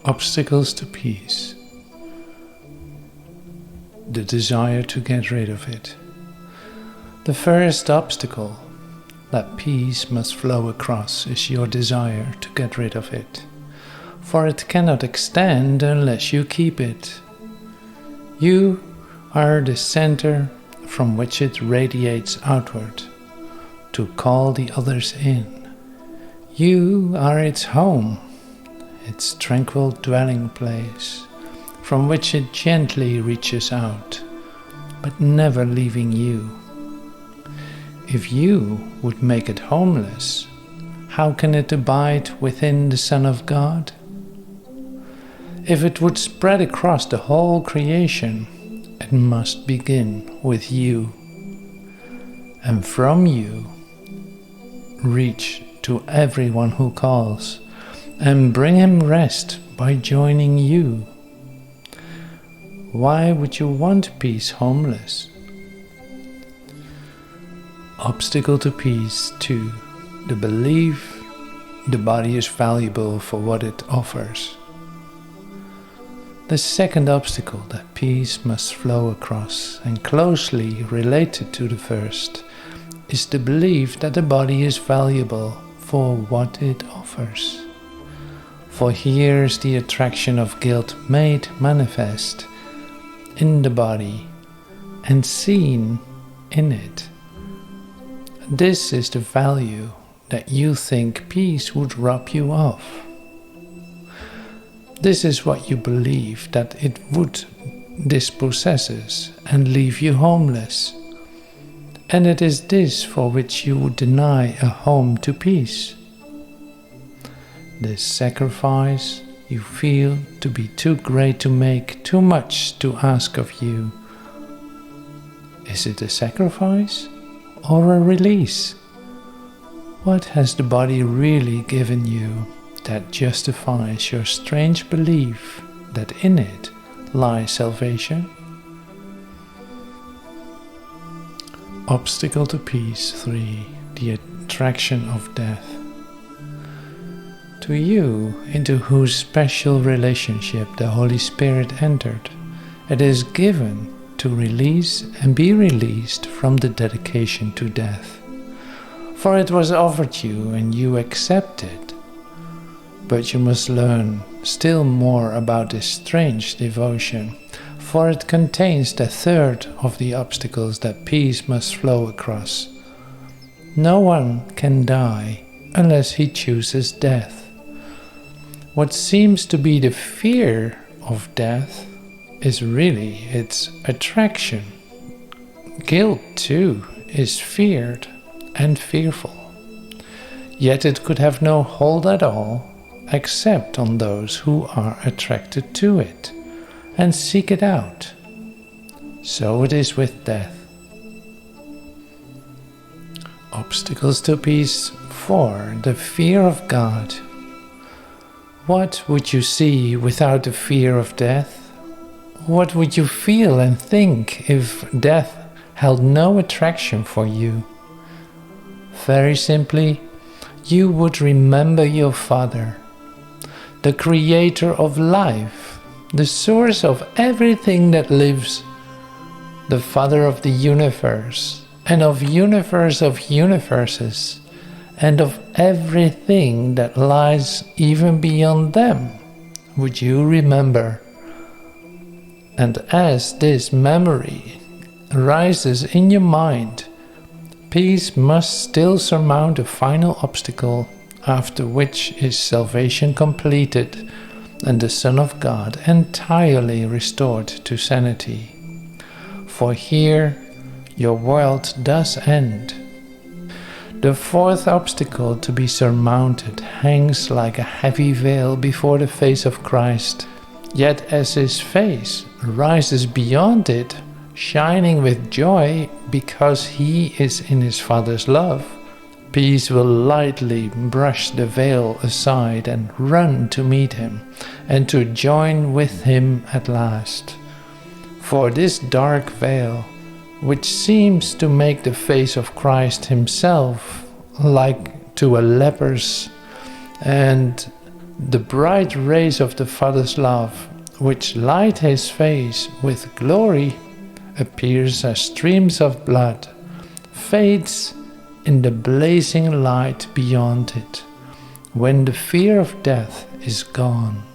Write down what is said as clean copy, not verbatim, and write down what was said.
Obstacles to peace. The desire to get rid of it. The first obstacle that peace must flow across is your desire to get rid of it, for it cannot extend unless you keep it. You are the center from which it radiates outward to call the others in. You are its home, its tranquil dwelling place, from which it gently reaches out, but never leaving you. If you would make it homeless, how can it abide within the Son of God? If it would spread across the whole creation, it must begin with you, and from you reach to everyone who calls, and bring him rest by joining you. Why would you want peace homeless? Obstacle to peace 2. The belief the body is valuable for what it offers. The second obstacle that peace must flow across, and closely related to the first, is the belief that the body is valuable for what it offers. For here is the attraction of guilt made manifest in the body and seen in it. This is the value that you think peace would rob you of. This is what you believe that it would dispossess and leave you homeless. And it is this for which you would deny a home to peace. This sacrifice you feel to be too great to make, too much to ask of you. Is it a sacrifice or a release? What has the body really given you that justifies your strange belief that in it lies salvation? Obstacle to peace 3. The attraction of death. To you, into whose special relationship the Holy Spirit entered, it is given to release and be released from the dedication to death. For it was offered you and you accepted. But you must learn still more about this strange devotion, for it contains the third of the obstacles that peace must flow across. No one can die unless he chooses death. What seems to be the fear of death is really its attraction. Guilt, too, is feared and fearful. Yet it could have no hold at all except on those who are attracted to it and seek it out. So it is with death. Obstacles to peace 4. The fear of God. What would you see without the fear of death? What would you feel and think if death held no attraction for you? Very simply, you would remember your Father, the creator of life, the source of everything that lives, the Father of the universe, and of universes, and of everything that lies even beyond them, would you remember? And as this memory arises in your mind, peace must still surmount a final obstacle, after which is salvation completed and the Son of God entirely restored to sanity. For here your world does end. The fourth obstacle to be surmounted hangs like a heavy veil before the face of Christ, yet as his face rises beyond it, shining with joy because he is in his Father's love, peace will lightly brush the veil aside and run to meet him and to join with him at last. For this dark veil, which seems to make the face of Christ himself like to a leper's, and The bright rays of the Father's love, which light his face with glory, appears as streams of blood, fades in the blazing light beyond it, when the fear of death is gone.